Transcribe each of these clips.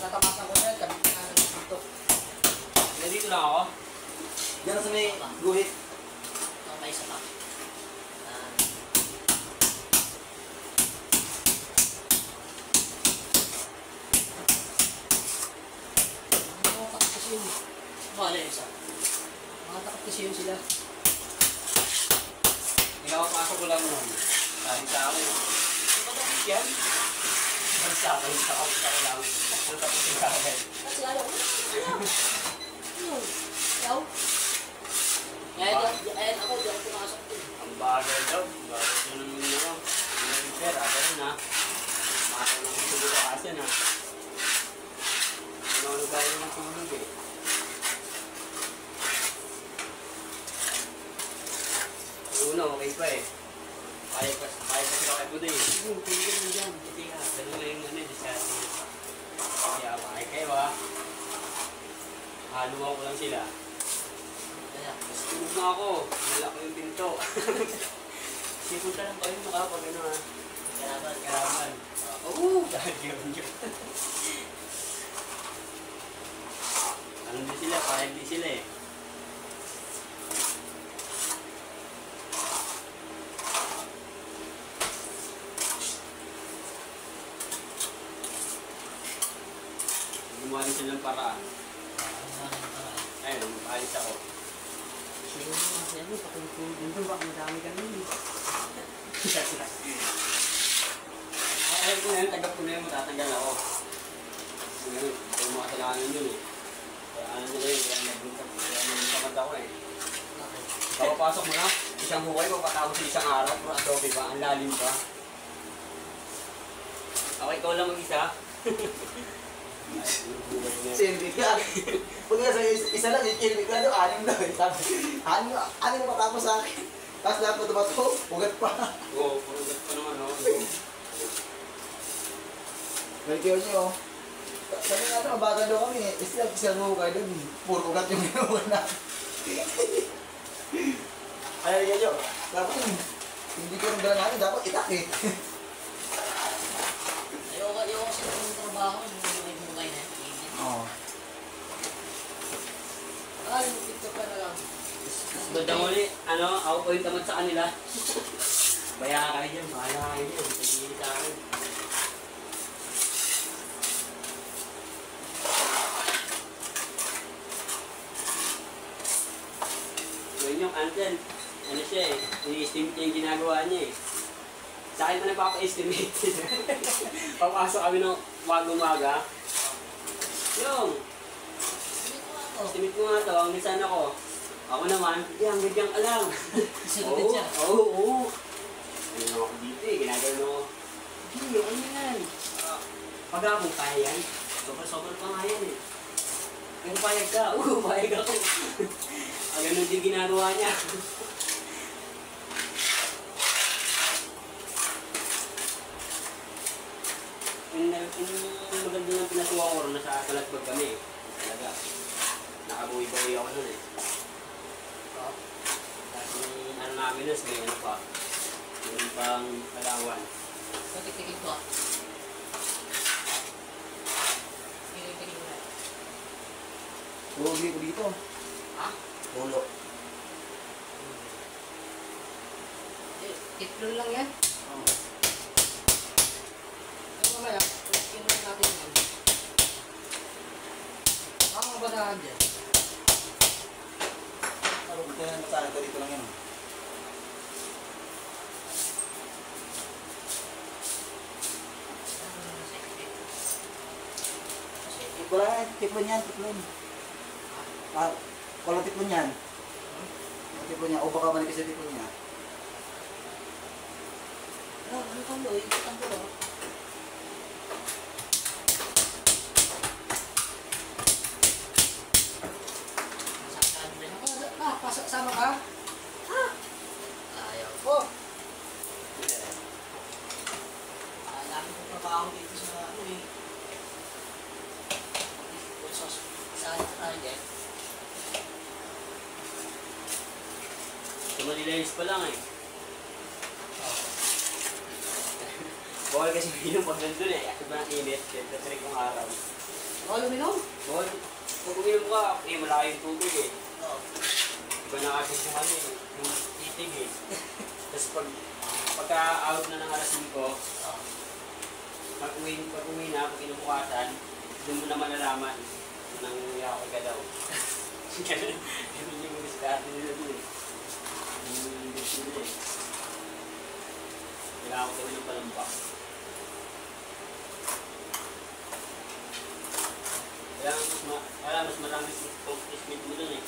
natamasan ko na yan, kabit na ng dito. Dito lang ako? Diyan sa may guhit. Okay, isa pa. Mga takot kasi yun. Bala yung isa. Mga takot kasi yun sila. Pinapapasok ko lang nun. Kahit sa akin. Di ba tapos yan? Sa akin lang. Tapos yung kakagay. Kasi ayaw. Ayaw. Ayan ako, di ako pumasok din. Ang bagay daw. Bagay ko naman yun ako. Yung sir, ako yun ha. Masok lang sa bukasan ha. Ano ba yung tulog eh. Una, okay pa eh. Kaya pa sila kay Buday. Sige, tingin mo dyan. Hindi ka. Ganun lang yung discussion. Kaya makay kayo ha. Haluan ko lang sila. Tulog na ako. Nalak ko yung pinto. Sipunta lang kayo makapag ano ha. Karaman. Oo! Gagawin nyo. Ano din sila? Pahig din sila eh. Gumawa din silang paraan. Ayun, maalis ako. Sige mo kasi ano, patulog din doon, baka madami ka nun. Ayaw ko na yun, tagap ko na yun, matatanggal ako. Ngayon, yung mga kailangan yun eh. Kaya ano nila yun, kaya nagtamad ako eh. Kapapasok mo na, isang hukay, papatapos sa isang araw, puro adobe pa, ang lalim pa. Okay, ikaw lang mag-isa. Silbig ka. Kung nga sa isa lang, silbig ka, anim daw. Anim na matapos sa akin. Tapos lahat mo tumato, ugat pa. Oo, purugat pa naman oh. Balikiwan niyo. Sabi nga ito, mabagal daw kami. Isang hukay doon, puro ugat yung ginawa na. Kaya yan yun. Dapat hindi ko rin dala namin, dapat itak eh. Ayoko kasi yung trabaho, yung hukay na. Oo. Ay, picture ka na lang. Bandang uli, ano, ako po yung tamad sa kanila. Baya kayo dyan, bahala kayo dyan. Pagigilid sa akin. Gawin yung Ansel, ano siya eh, i-estimate niya yung ginagawa niya eh. Sa akin pa nagpapa-estimate. Papasok kami ng umaga. Yung, estimate mo nga to, ang minsan ako. Ako naman, hanggang ka lang. Sagutin siya. Oo. Ano na ako dito eh, ginagano ako. Hindi, ano yan? Pag ako kaya yan, sobrang pa nga yan eh. Pero payag ka, payag ako. Ganun din ginagawa niya. Yung maganda ng pinatuwa ko rin, nasa Kalatbag kami. Talaga. Nakabuhi-bawi ako nun eh. Kasi ano namin nas, may ano pa. May pang Palawan. Tikitin ko ah. Tikitin ko na. Huwag ko dito. Ha? Ulo. Titlon lang yan. Oo. Pero mamaya, kinuha natin yan. Baka mabadahan dyan. Huwag ka na matala ko dito lang yan. Wala na, tiplon yan, tiplon. Wala tiplon yan. Tiplon niya, o baka manipis yung tiplon niya. Ano kang lo? Ikutan ko lo. Masaktan din ako. Pasok sama ka? Ha? Ayaw ko. Dami kong trabaho dito sa ano eh. Saan ka tayo eh? Tumalilayos pa lang eh. Bawal kasi minum pag nandun eh. Kasi ba ang init? 23 kong araw. Bawal uminom? Bawal. Pag uminom ka, eh malayo yung tubig eh. Oo. Iba na kasi yung ano eh, yung titig eh. Tapos pagka-out na ng alas 5, pag uwi na, pag inubukasan, doon mo na malalaman nang yakay ka daw. Ganun yung diskarte nila doon eh. Yung gusto nila eh. Kailangan ko kami ng palambak. Kaya mas marami pang-ismit mo doon eh.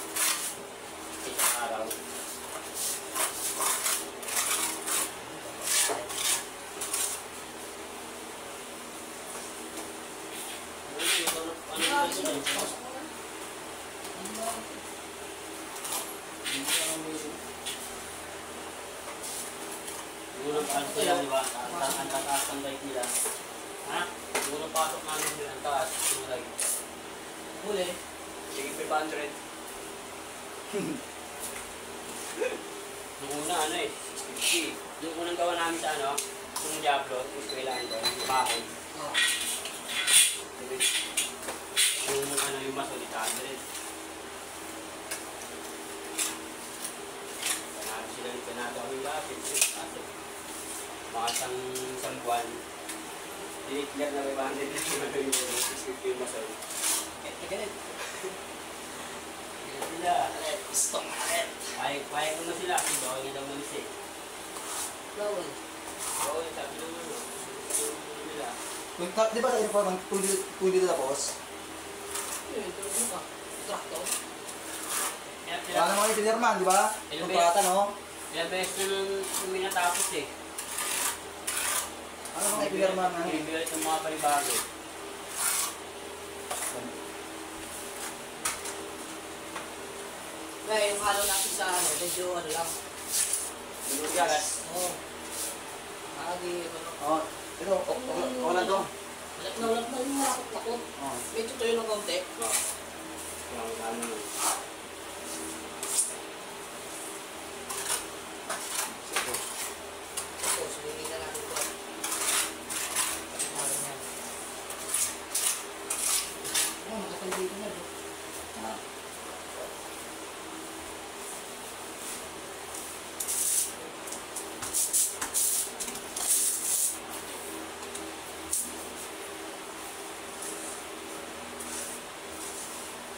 Isang araw. Unang ano sila, di ba? Ang taas ng light nila. Ha? Unang pasok namin din ang taas ng light. Huli. Sige, 500. Nung una, ano eh, 50. Yung unang gawa namin sa ano, yung Diablo, yung kailangan doon, yung bahay. Oo. Yung ano, yung mas ulit 100. Panalo sila yung panalo kami lapit. Mga isang buwan. Dinitler na 500 yung mas ulit. Ganit. Sila. Stop na rin. Payag ko na sila. Kasi bawal nila umalis eh. Bawal. Bawal, sabi naman no. Yung nila. Di ba sa inform ang tuli na tapos? Yun, tulog ka. Traktor. Wala naman kayo pinirman, di ba? Kontrata, no? Ilang beses na nung minatapos eh. Ano mga pinirman na? Binibilit ng mga panibago. May yung halo natin sa ano, medyo ano lang. Yung galas. Oo. Agi, ano. Oh, ito, wala to. Walat na yung lakot-lakot. Oh. Medyo tuyo ng konti. Oo. Yung ano yun. Ito, sumingin na natin ito. Ano yan? Oh, nakapalito na bro. Ah.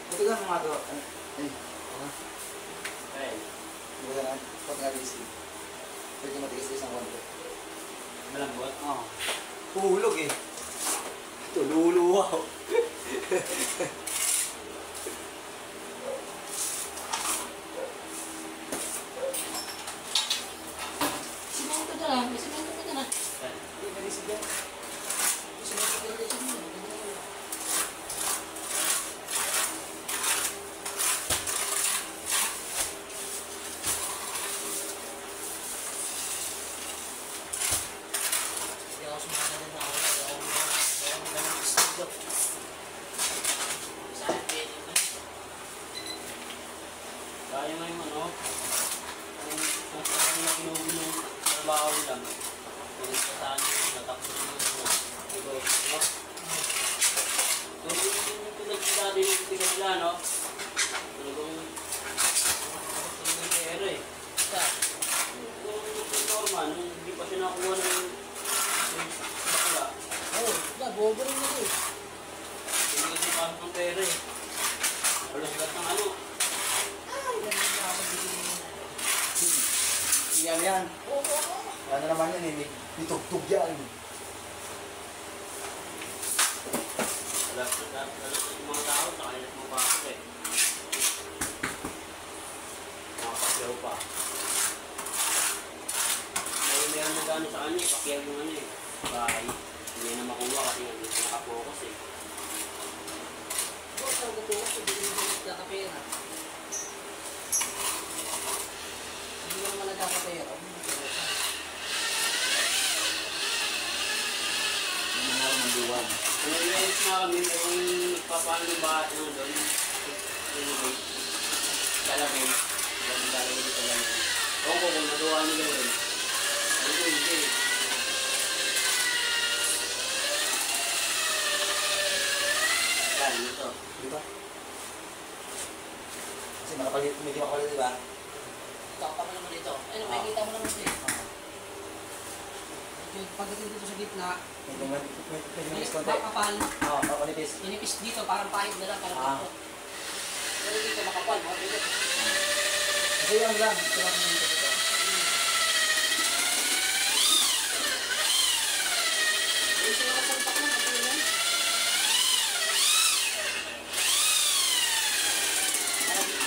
Ito lang mga to. Ay, Ayun. hindi ka na. Pag nga-busy. Pwede matigas-tigas ng konti. Malambot. Oo. Hulog eh. Ito, luluwaw. Simento ka na. May simento ka na. Ayun. Hindi, malisig yan. Simento ka na siya. Hindi ako sumama na ako. Hindi ako ng studio. Saan pwede mo? Kaya nga yung ano, kung saan na kinuwi yung trabaho lang, kung saan yung natapos yung negosyo, no? So, yung tulad sa dati yung tigas nila, no? Talagang pera eh. Saan? Yung normal, nung hindi pa siya nakuha ng bakla, Oo, bobo rin na eh. hindi kasi pasok ng pera eh. Alas lahat ng ano. Ay, ganun na ako bigyan. Yan yan. Oo. Ano naman yan eh. May tugtog yan. Alas yung mga tao, sa kanila pumapasok eh. Nakapasyaw pa. Meron na gano'n sa kanya, pakyaw yung ano eh. Bahay. Hindi na makuha kasi hindi na nakapokus eh. Oo, talaga po ako bigyan mo ng kapera. Hindi mo naman nagkakapera. Yung mga manduwan. Kung nag-reels na kami, kung nagpapaano yung bahay na doon, yung salamin, yung lalagay yung salamin. Oo ko, kung nagawa nila rin. Ano hindi. Yan, ito. Di ba? Kasi makapalit, medyo makapalit, di ba? Tapa mo naman ito. Ayun, makikita mo naman ito. Pagdating dito sa gitna, Medyo mais konti. makapal. Oo, makanipis. Inipis dito, parang pahit na lang, parang dito. Pero dito, makapal. Makapal. Kasi yan lang. Ito lang yung dito. Yung sinasalpak na, kapag yan.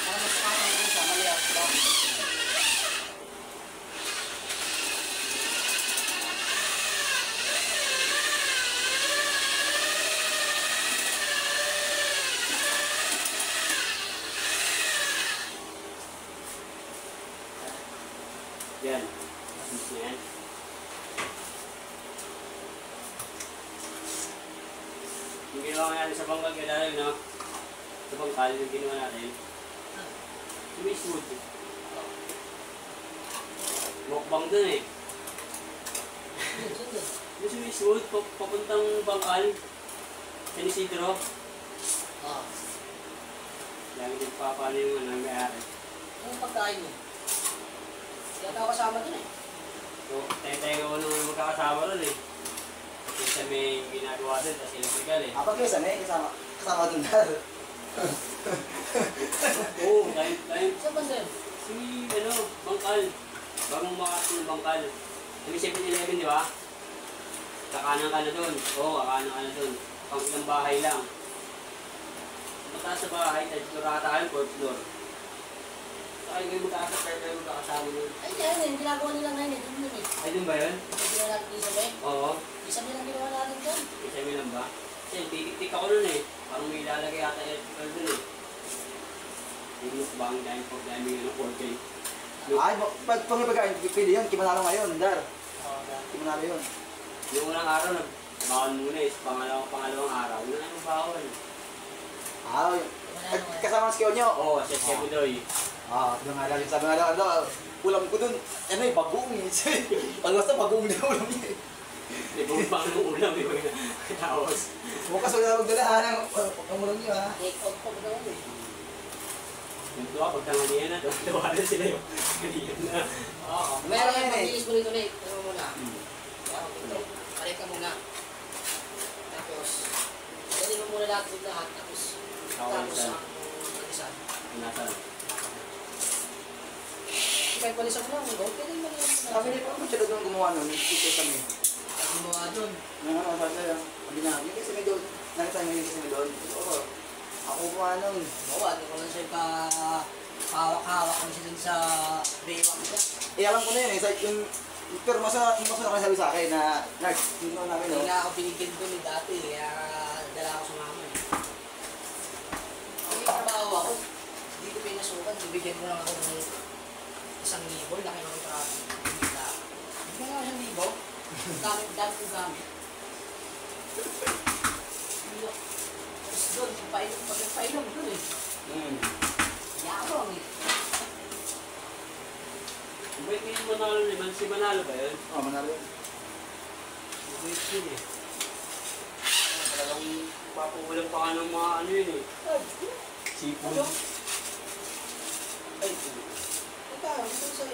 Parang mas kapal ko siya, mali ako. Diba? Yan. Tapos na yan. Yung ginawa natin sa bangkal, kaya no? Sa bangkal, yung ginawa natin. Yung may smooth. Mukbang dun eh. Yung sa may smooth, papuntang bangkal. San Isidro. Ah, Lagi din papaano yung ano, may-ari. yung pagkain mo. Kaya tao kasama dun eh. So, tayo-tayo ko nung magkakasama ron eh. Kasi may ginagawa dun, tapos electrical eh. Kapag kayo sanay, kasama dun na. Oo, tayo. Saan ba sir? Si, ano, bangkal. Bagong makasal ng bangkal. May 7-Eleven, di ba? Kakanan ka na dun. Oo, kakanan ka na dun. Pang ilang bahay lang. Mataas sa bahay, tajurata kayo, 4th floor. Saka kayo magkakasal, kayo magkakasama nun. Ay, yan eh. Ginagawa nila ngayon eh. Dun yun eh. Ay, dun ba yun? Ito ginawa natin ni Isabel. Oo. Isabel ang ginawa natin dyan. Isa mo lang ba? Kasi titik-tik ako nun eh. Parang may ilalagay yata electrical dun eh. Yung mukbang dahil pag dahil may ano, 4K. Ay, pag may pagkain, pwede yun. Kimanalo ngayon, Dar. Oo, dahil. Kimanalo yun. Yung unang araw, nagbaon muna eh. Pangalawang araw, yun ang baon. Ah, kasama ng skill nyo. Oo, sa Sebudoy. Ah, doon nga lang. Sabi nga lang, ano, ulam ko dun. Ano eh, bagoong eh. Pag basta bagoong na ulam niya eh. Di ba pang nung ulam eh. Tapos, Bukas wala akong dalahan ng pagkamulang niyo ha. Take out pa ba daw eh. yung tuwa, pag tanganihan na, tawa na sila yung kanina na. Oo. Meron yung pag-iis mo ulit. Ano mo muna. Palit ka muna. Tapos, dali mo muna lahat yung lahat. Tapos ang pag-isan. Nasa. Kaya palisan mo lang. Pwede mo lang. Sabi niya, paano siya doon gumawa nun? Ito kami. Pag gumawa dun. Ano, sabi niya, sabi na, yung kasi may doon, nakita niyo yung kasi may doon. Oo, ako gumawa nun. Oo, ano ko lang siya hawak-hawak kami siya dun sa baywang niya. Eh, alam ko na yun, pero masa nakasabi sa akin na, Nard, hindi naman namin, Hindi no? nga ako binigyan dun eh dati. Kaya dala ako sa mama eh. May trabaho ako. Hindi ko pinasukan. Bibigyan mo lang ako ng 1,000. Laki ng traffic. Hindi na. Hindi nga 1,000. Dami kong gamit. Tapos doon, pag nagpainom doon eh. Yabang eh. Wait, yung Manalo naman, si Manalo ba yun? Oo, manalo yun. Wait yun eh. Talagang papugulang pa ka ng mga ano yun eh. Seafood. Ano? Ay, Ito sa